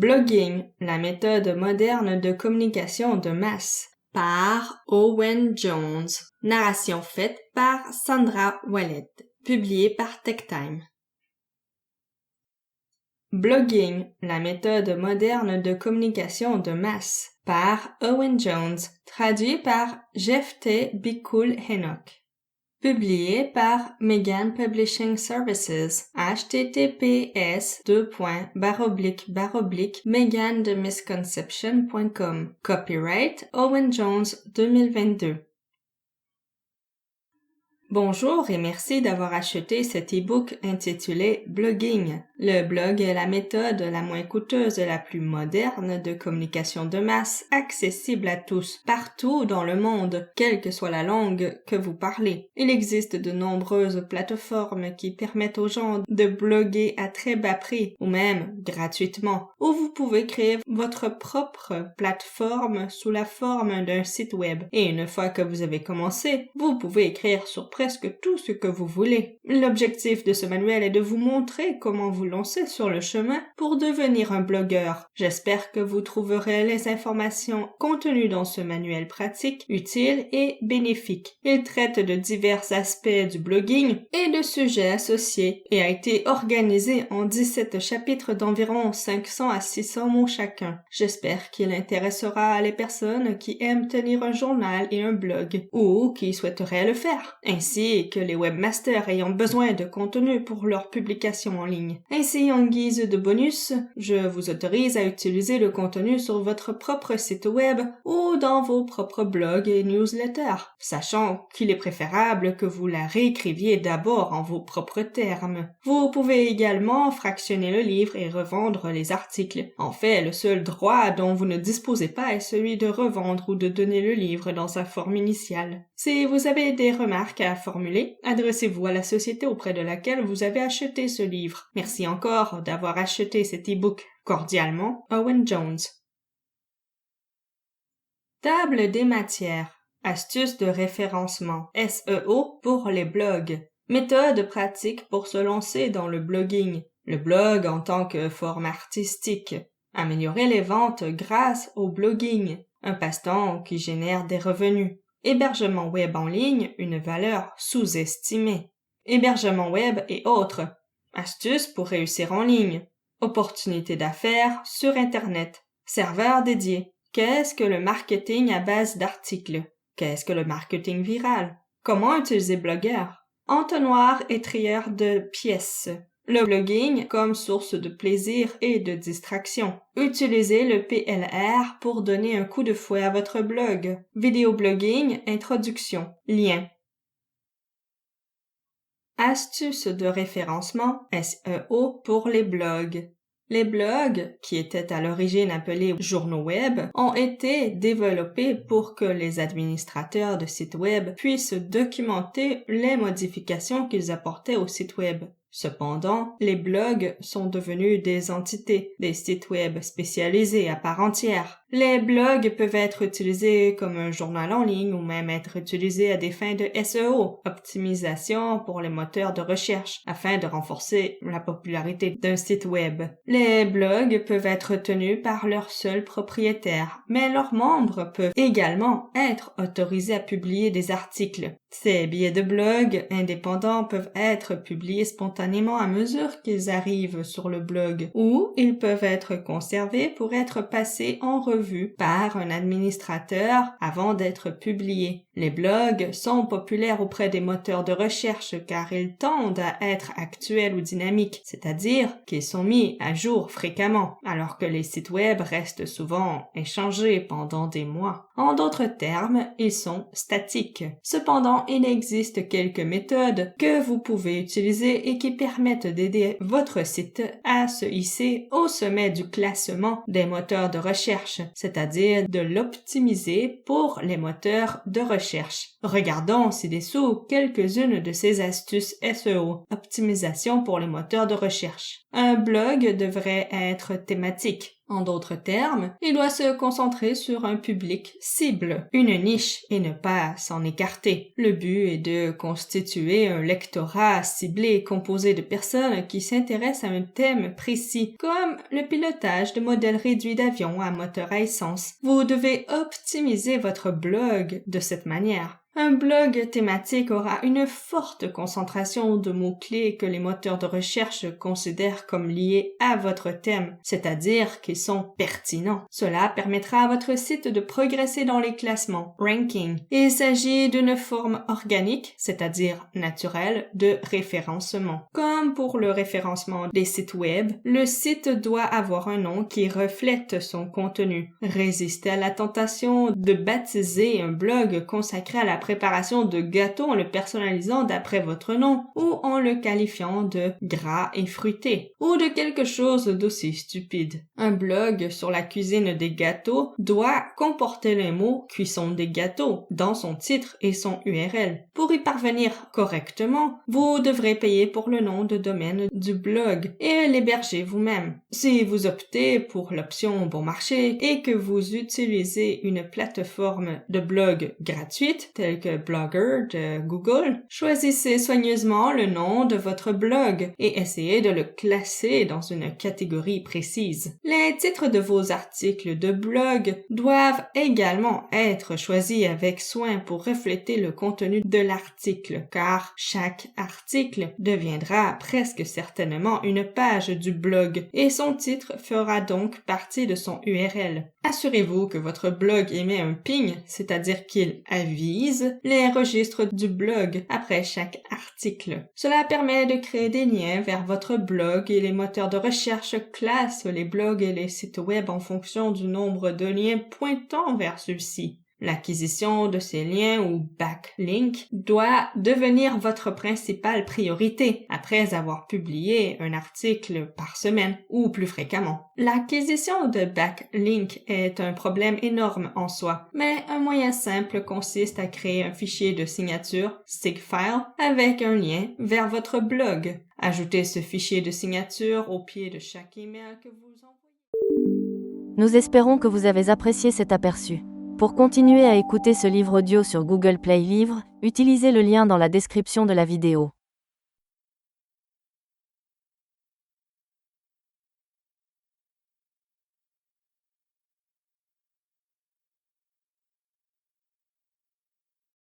Blogging, la méthode moderne de communication de masse, par Owen Jones. Narration faite par Sandra Wallet. Publié par TechTime. Blogging, la méthode moderne de communication de masse, par Owen Jones. Traduit par Jeff T. Bicul Hennock. Publié par Megan Publishing Services. https://meganthemisconception.com. Copyright Owen Jones 2022. Bonjour et merci d'avoir acheté cet e-book intitulé Blogging. Le blog est la méthode la moins coûteuse et la plus moderne de communication de masse, accessible à tous, partout dans le monde, quelle que soit la langue que vous parlez. Il existe de nombreuses plateformes qui permettent aux gens de bloguer à très bas prix, ou même gratuitement, ou vous pouvez créer votre propre plateforme sous la forme d'un site web. Et une fois que vous avez commencé, vous pouvez écrire sur presque tout ce que vous voulez. L'objectif de ce manuel est de vous montrer comment vous lancer sur le chemin pour devenir un blogueur. J'espère que vous trouverez les informations contenues dans ce manuel pratique, utile et bénéfique. Il traite de divers aspects du blogging et de sujets associés et a été organisé en 17 chapitres d'environ 500 à 600 mots chacun. J'espère qu'il intéressera les personnes qui aiment tenir un journal et un blog ou qui souhaiteraient le faire, ainsi que les webmasters ayant besoin de contenu pour leurs publications en ligne. Ainsi, en guise de bonus, je vous autorise à utiliser le contenu sur votre propre site web ou dans vos propres blogs et newsletters, sachant qu'il est préférable que vous la réécriviez d'abord en vos propres termes. Vous pouvez également fractionner le livre et revendre les articles. En fait, le seul droit dont vous ne disposez pas est celui de revendre ou de donner le livre dans sa forme initiale. Si vous avez des remarques à formuler, adressez-vous à la société auprès de laquelle vous avez acheté ce livre. Merci encore d'avoir acheté cet e-book. Cordialement, Owen Jones. Table des matières. Astuces de référencement. SEO pour les blogs. Méthode pratique pour se lancer dans le blogging. Le blog en tant que forme artistique. Améliorer les ventes grâce au blogging. Un passe-temps qui génère des revenus. Hébergement web en ligne, une valeur sous-estimée. Hébergement web et autres. Astuces pour réussir en ligne. Opportunités d'affaires sur Internet. Serveur dédié. Qu'est-ce que le marketing à base d'articles? Qu'est-ce que le marketing viral? Comment utiliser Blogger? Entonnoir et trieur de pièces. Le blogging comme source de plaisir et de distraction. Utilisez le PLR pour donner un coup de fouet à votre blog. Vidéoblogging, introduction. Lien. Astuces de référencement, SEO pour les blogs. Les blogs, qui étaient à l'origine appelés journaux web, ont été développés pour que les administrateurs de sites web puissent documenter les modifications qu'ils apportaient au site web. Cependant, les blogs sont devenus des entités, des sites web spécialisés à part entière. Les blogs peuvent être utilisés comme un journal en ligne ou même être utilisés à des fins de SEO, optimisation pour les moteurs de recherche, afin de renforcer la popularité d'un site web. Les blogs peuvent être tenus par leur seul propriétaire, mais leurs membres peuvent également être autorisés à publier des articles. Ces billets de blog indépendants peuvent être publiés spontanément à mesure qu'ils arrivent sur le blog, ou ils peuvent être conservés pour être passés en revue par un administrateur avant d'être publiés. Les blogs sont populaires auprès des moteurs de recherche car ils tendent à être actuels ou dynamiques, c'est-à-dire qu'ils sont mis à jour fréquemment, alors que les sites web restent souvent échangés pendant des mois. En d'autres termes, ils sont statiques. Cependant, il existe quelques méthodes que vous pouvez utiliser et qui permettent d'aider votre site à se hisser au sommet du classement des moteurs de recherche, c'est-à-dire de l'optimiser pour les moteurs de recherche. Regardons ci-dessous quelques-unes de ces astuces SEO, optimisation pour les moteurs de recherche. Un blog devrait être thématique. En d'autres termes, il doit se concentrer sur un public cible, une niche, et ne pas s'en écarter. Le but est de constituer un lectorat ciblé composé de personnes qui s'intéressent à un thème précis, comme le pilotage de modèles réduits d'avions à moteur à essence. Vous devez optimiser votre blog de cette manière. Un blog thématique aura une forte concentration de mots-clés que les moteurs de recherche considèrent comme liés à votre thème, c'est-à-dire qu'ils sont pertinents. Cela permettra à votre site de progresser dans les classements, ranking. Il s'agit d'une forme organique, c'est-à-dire naturelle, de référencement. Comme pour le référencement des sites web, le site doit avoir un nom qui reflète son contenu. Résistez à la tentation de baptiser un blog consacré à la préparation de gâteaux en le personnalisant d'après votre nom ou en le qualifiant de gras et fruité ou de quelque chose d'aussi stupide. Un blog sur la cuisine des gâteaux doit comporter les mots cuisson des gâteaux dans son titre et son URL. Pour y parvenir correctement, vous devrez payer pour le nom de domaine du blog et l'héberger vous-même. Si vous optez pour l'option bon marché et que vous utilisez une plateforme de blog gratuite telle que Blogger de Google, choisissez soigneusement le nom de votre blog et essayez de le classer dans une catégorie précise. Les titres de vos articles de blog doivent également être choisis avec soin pour refléter le contenu de l'article, car chaque article deviendra presque certainement une page du blog et son titre fera donc partie de son URL. Assurez-vous que votre blog émet un ping, c'est-à-dire qu'il avise les registres du blog après chaque article. Cela permet de créer des liens vers votre blog et les moteurs de recherche classent les blogs et les sites web en fonction du nombre de liens pointant vers ceux-ci. L'acquisition de ces liens ou backlinks doit devenir votre principale priorité après avoir publié un article par semaine ou plus fréquemment. L'acquisition de backlinks est un problème énorme en soi, mais un moyen simple consiste à créer un fichier de signature, SIG-file, avec un lien vers votre blog. Ajoutez ce fichier de signature au pied de chaque email que vous envoyez. Nous espérons que vous avez apprécié cet aperçu. Pour continuer à écouter ce livre audio sur Google Play Livres, utilisez le lien dans la description de la vidéo.